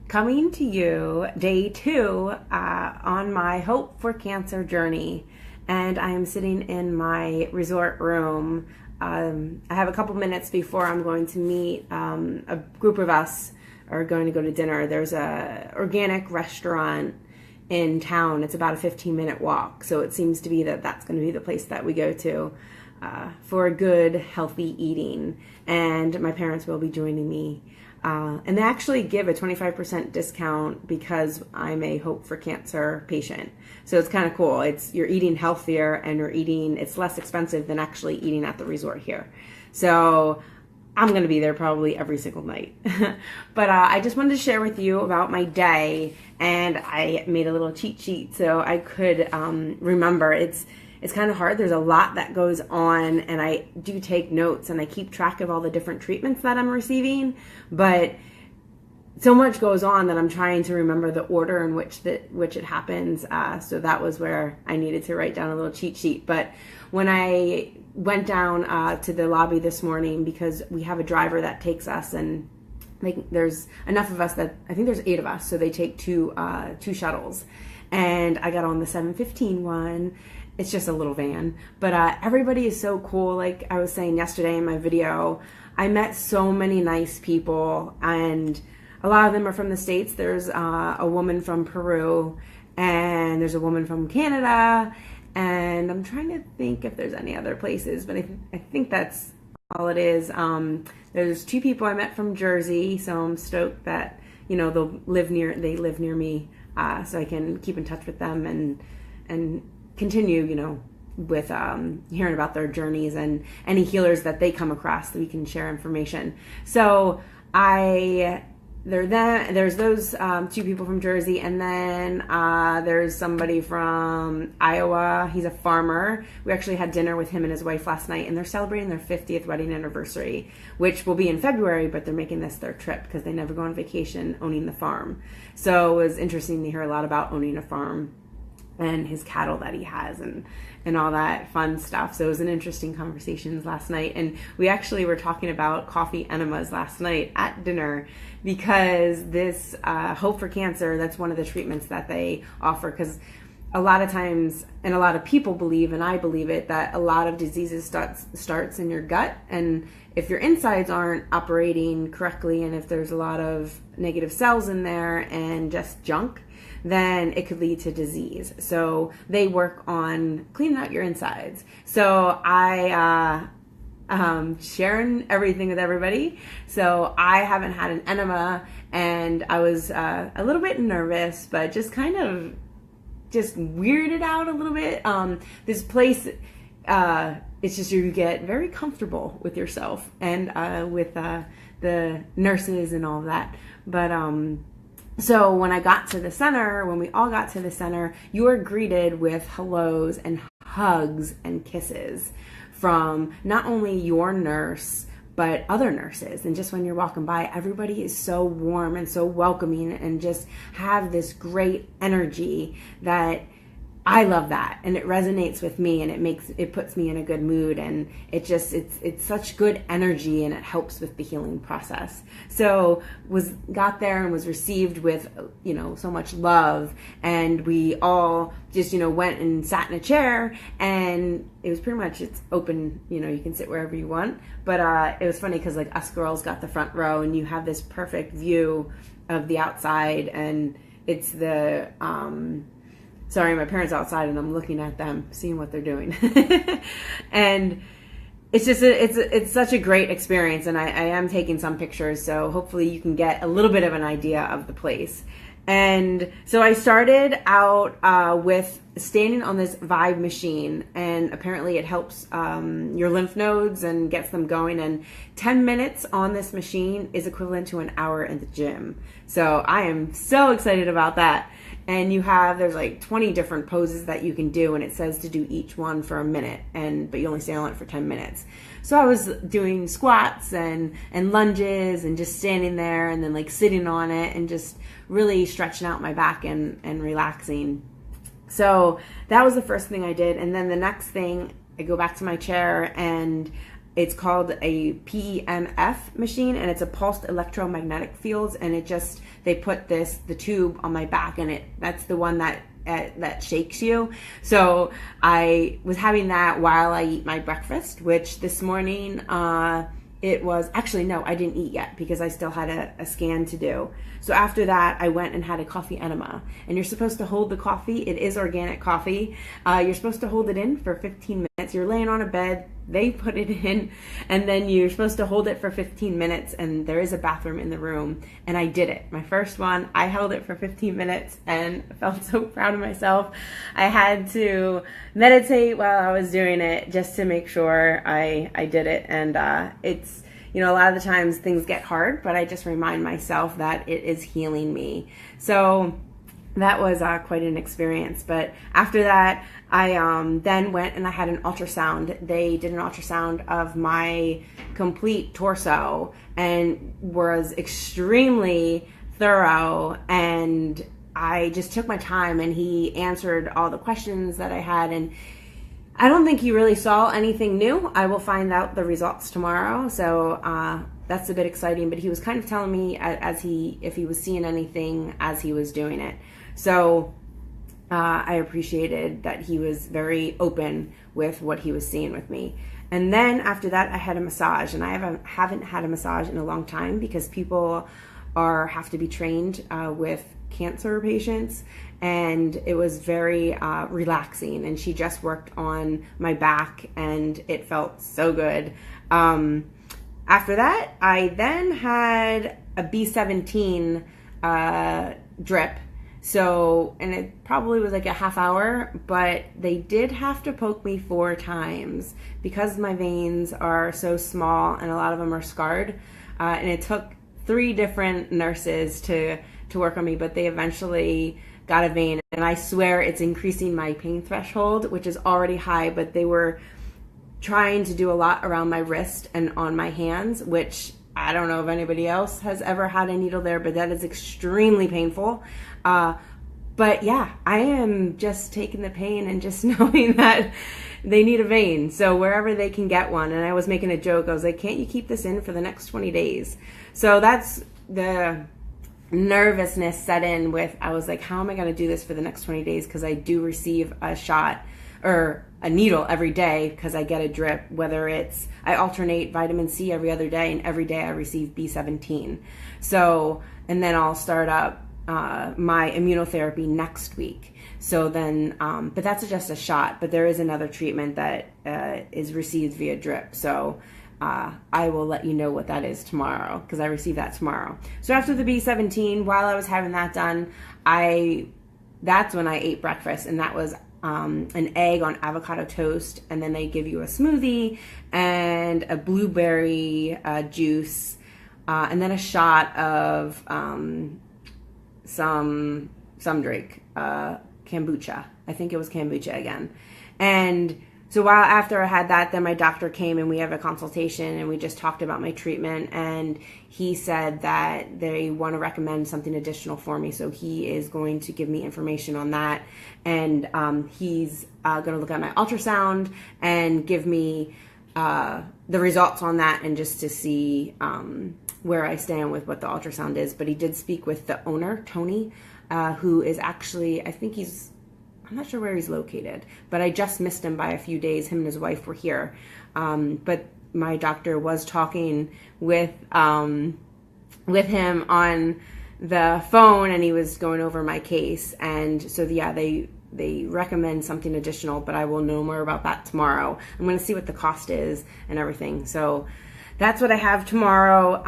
Coming to you day two on my Hope for Cancer journey. And I am sitting in my resort room. I have a couple minutes before I'm going to meet a group of us are going to go to dinner. There's a organic restaurant in town. It's about a 15-minute walk. So it seems to be that that's going to be the place that we go to for good, healthy eating. And my parents will be joining me. And they actually give a 25% discount because I'm a Hope for Cancer patient. So it's kind of cool. You're eating healthier and it's less expensive than actually eating at the resort here. So I'm going to be there probably every single night. But I just wanted to share with you about my day, and I made a little cheat sheet so I could remember. It's kind of hard. There's a lot that goes on, and I do take notes and I keep track of all the different treatments that I'm receiving, but so much goes on that I'm trying to remember the order in which it happens. So that was where I needed to write down a little cheat sheet. But when I went down to the lobby this morning, because we have a driver that takes us, and there's enough of us that I think there's 8 of us, so they take two shuttles, and I got on the 7:15 one. It's just a little van, but everybody is so cool. Like I was saying yesterday in my video, I met so many nice people, and a lot of them are from the States. There's a woman from Peru, and there's a woman from Canada, and I'm trying to think if there's any other places, but I think that's all it is. There's 2 people I met from Jersey, so I'm stoked that, they live near me, so I can keep in touch with them and continue, with hearing about their journeys and any healers that they come across that we can share information. So there's those 2 people from Jersey, and then there's somebody from Iowa. He's a farmer. We actually had dinner with him and his wife last night, and they're celebrating their 50th wedding anniversary, which will be in February, but they're making this their trip because they never go on vacation owning the farm. So it was interesting to hear a lot about owning a farm and his cattle that he has and all that fun stuff. So it was an interesting conversation last night. And we actually were talking about coffee enemas last night at dinner, because this Hope for Cancer, that's one of the treatments that they offer. Because a lot of times, and a lot of people believe, and I believe it, that a lot of diseases starts in your gut. And if your insides aren't operating correctly, and if there's a lot of negative cells in there and just junk, then it could lead to disease. So they work on cleaning out your insides. So I sharing everything with everybody. So I haven't had an enema, and I was a little bit nervous, but just kind of just weirded out a little bit. This place, it's just, you get very comfortable with yourself and with the nurses and all that. But so when we all got to the center, you were greeted with hellos and hugs and kisses from not only your nurse, but other nurses. And just when you're walking by, everybody is so warm and so welcoming and just have this great energy that I love that, and it resonates with me, and it puts me in a good mood, and it's such good energy, and it helps with the healing process. So got there and was received with so much love, and we all just went and sat in a chair, and it was pretty much, it's open, you can sit wherever you want. But it was funny because like us girls got the front row, and you have this perfect view of the outside, and it's the sorry, my parents outside, and I'm looking at them, seeing what they're doing. And it's just, it's such a great experience, and I am taking some pictures, so hopefully you can get a little bit of an idea of the place. And so I started out with standing on this Vibe machine, and apparently it helps your lymph nodes and gets them going, and 10 minutes on this machine is equivalent to an hour in the gym. So I am so excited about that. And there's like 20 different poses that you can do, and it says to do each one for a minute, but you only stay on it for 10 minutes. So I was doing squats and lunges and just standing there, and then like sitting on it and just really stretching out my back and relaxing. So that was the first thing I did. And then the next thing, I go back to my chair, and it's called a PEMF machine, and it's a pulsed electromagnetic fields, and they put the tube on my back, and that's the one that shakes you. So I was having that while I eat my breakfast, which this morning, it was actually, no, I didn't eat yet because I still had a scan to do. So after that, I went and had a coffee enema. And you're supposed to hold the coffee. It is organic coffee. You're supposed to hold it in for 15 minutes. You're laying on a bed. They put it in. And then you're supposed to hold it for 15 minutes. And there is a bathroom in the room. And I did it. My first one, I held it for 15 minutes and felt so proud of myself. I had to meditate while I was doing it just to make sure I did it. And it's, a lot of the times things get hard, but I just remind myself that it is healing me. So that was quite an experience. But after that, I then went and I had an ultrasound. They did an ultrasound of my complete torso and was extremely thorough. And I just took my time, and he answered all the questions that I had. And I don't think he really saw anything new. I will find out the results tomorrow. So that's a bit exciting. But he was kind of telling me if he was seeing anything as he was doing it. So I appreciated that he was very open with what he was seeing with me. And then after that, I had a massage. And I haven't had a massage in a long time because people have to be trained with cancer patients, and it was very relaxing, and she just worked on my back and it felt so good. After that, I then had a B17 drip, and it probably was like a half hour, but they did have to poke me 4 times because my veins are so small and a lot of them are scarred, and it took 3 different nurses to work on me, but they eventually got a vein, and I swear it's increasing my pain threshold, which is already high, but they were trying to do a lot around my wrist and on my hands, which I don't know if anybody else has ever had a needle there, but that is extremely painful. But yeah, I am just taking the pain and just knowing that they need a vein, so wherever they can get one. And I was making a joke, I was like, can't you keep this in for the next 20 days? So that's the nervousness set in with, I was like, how am I going to do this for the next 20 days? Because I do receive a shot or a needle every day because I get a drip, whether it's, I alternate vitamin C every other day, and every day I receive B17. So, and then I'll start up my immunotherapy next week. So then, but that's just a shot, but there is another treatment that is received via drip. So I will let you know what that is tomorrow because I receive that tomorrow. So after the B17, while I was having that done, that's when I ate breakfast, and that was an egg on avocado toast, and then they give you a smoothie and a blueberry juice, and then a shot of some drink, kombucha. I think it was kombucha again. And so after I had that, then my doctor came and we have a consultation, and we just talked about my treatment, and he said that they want to recommend something additional for me. So he is going to give me information on that, and he's going to look at my ultrasound and give me the results on that, and just to see where I stand with what the ultrasound is. But he did speak with the owner, Tony, who is actually, I'm not sure where he's located, but I just missed him by a few days. Him and his wife were here. But my doctor was talking with him on the phone, and he was going over my case. And so, yeah, they recommend something additional, but I will know more about that tomorrow. I'm going to see what the cost is and everything. So that's what I have tomorrow.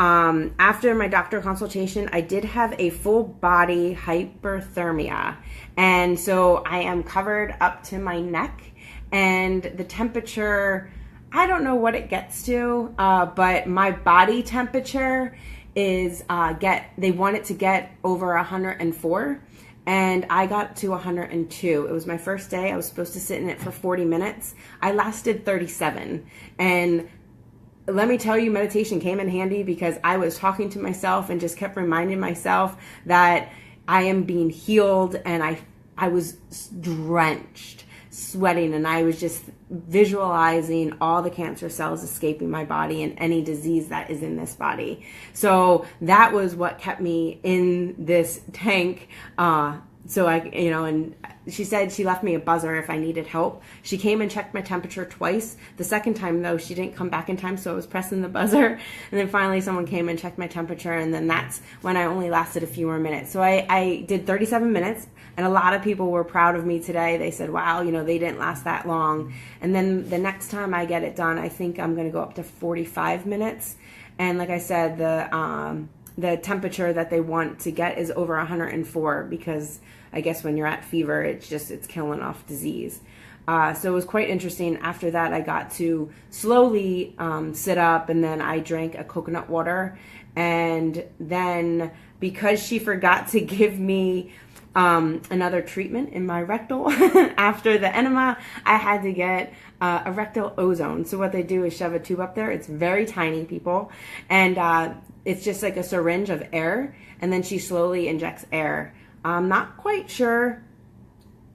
After my doctor consultation, I did have a full body hyperthermia. And so I am covered up to my neck, and the temperature, I don't know what it gets to, but my body temperature is, they want it to get over 104. And I got to 102. It was my first day. I was supposed to sit in it for 40 minutes. I lasted 37. And let me tell you, meditation came in handy because I was talking to myself and just kept reminding myself that I am being healed, and I was drenched. sweating, and I was just visualizing all the cancer cells escaping my body and any disease that is in this body. So that was what kept me in this tank. So and she said she left me a buzzer if I needed help. She came and checked my temperature twice. The second time, though, she didn't come back in time, so I was pressing the buzzer. And then finally someone came and checked my temperature, and then that's when I only lasted a few more minutes. So I did 37 minutes, and a lot of people were proud of me today. They said, wow, they didn't last that long. And then the next time I get it done, I think I'm going to go up to 45 minutes. And like I said, the temperature that they want to get is over 104, because I guess when you're at fever, it's killing off disease. So it was quite interesting. After that, I got to slowly sit up, and then I drank a coconut water. And then because she forgot to give me another treatment in my rectal after the enema, I had to get a rectal ozone. So what they do is shove a tube up there. It's very tiny, people. And it's just like a syringe of air, and then she slowly injects air. I'm not quite sure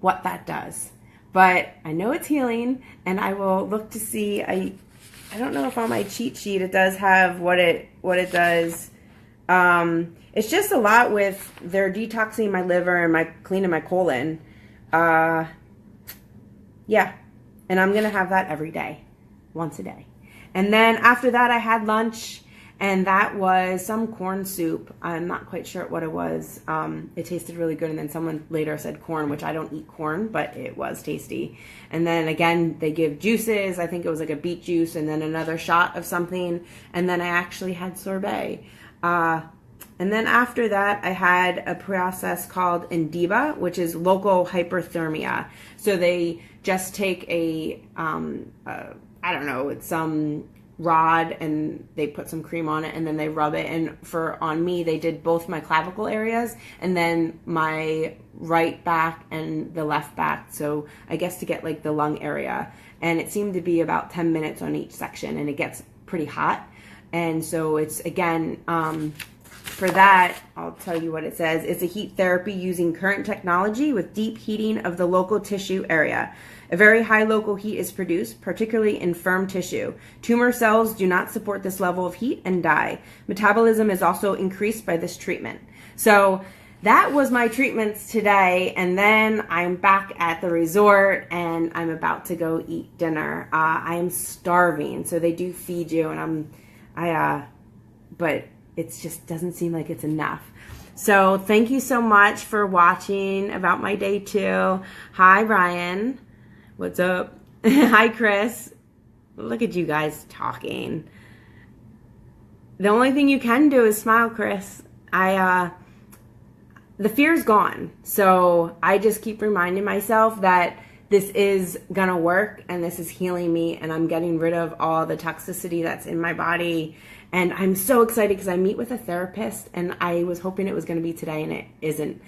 what that does, but I know it's healing, and I will look to see. I don't know if on my cheat sheet it does have what it does. It's just a lot with they're detoxing my liver and cleaning my colon. Yeah, and I'm gonna have that every day, once a day. And then after that, I had lunch. And that was some corn soup. I'm not quite sure what it was. It tasted really good. And then someone later said corn, which I don't eat corn, but it was tasty. And then again, they give juices. I think it was like a beet juice and then another shot of something. And then I actually had sorbet. And then after that, I had a process called Indiba, which is local hyperthermia. So they just take it's some rod, and they put some cream on it, and then they rub it. And on me, they did both my clavicle areas and then my right back and the left back. So I guess to get like the lung area. And it seemed to be about 10 minutes on each section, and it gets pretty hot. And so it's, again, for that, I'll tell you what it says. It's a heat therapy using current technology with deep heating of the local tissue area. A very high local heat is produced, particularly in firm tissue. Tumor cells do not support this level of heat and die. Metabolism is also increased by this treatment. So that was my treatments today, and then I'm back at the resort, and I'm about to go eat dinner. I am starving, so they do feed you, and but it just doesn't seem like it's enough. So thank you so much for watching about my day 2. Hi, Brian. What's up? Hi, Chris. Look at you guys talking. The only thing you can do is smile, Chris. The fear's gone. So I just keep reminding myself that this is gonna work, and this is healing me, and I'm getting rid of all the toxicity that's in my body. And I'm so excited because I meet with a therapist, and I was hoping it was going to be today, and it isn't.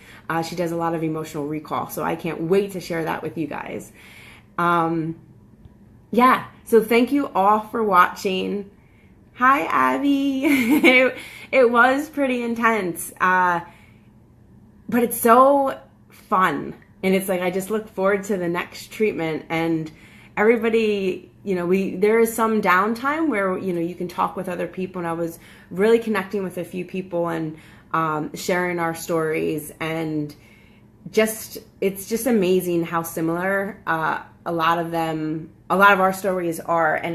She does a lot of emotional recall, so I can't wait to share that with you guys. Yeah, so thank you all for watching. Hi, Abby. It was pretty intense, but it's so fun. And it's like I just look forward to the next treatment, and everybody, there is some downtime where, you can talk with other people, and I was really connecting with a few people and sharing our stories, and it's just amazing how similar a lot of our stories are, and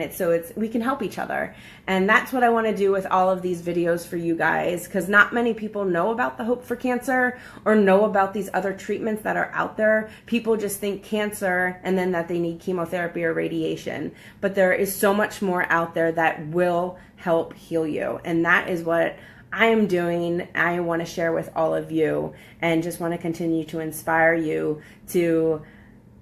we can help each other. And that's what I want to do with all of these videos for you guys, because not many people know about the Hope for Cancer or know about these other treatments that are out there. People just think cancer and then that they need chemotherapy or radiation, but there is so much more out there that will help heal you, and that is what I am doing. I want to share with all of you, and just want to continue to inspire you to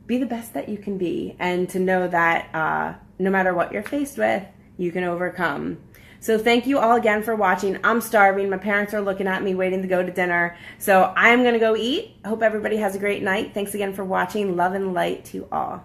be the best that you can be, and to know that no matter what you're faced with, you can overcome. So thank you all again for watching. I'm starving. My parents are looking at me waiting to go to dinner. So I'm going to go eat. I hope everybody has a great night. Thanks again for watching. Love and light to all.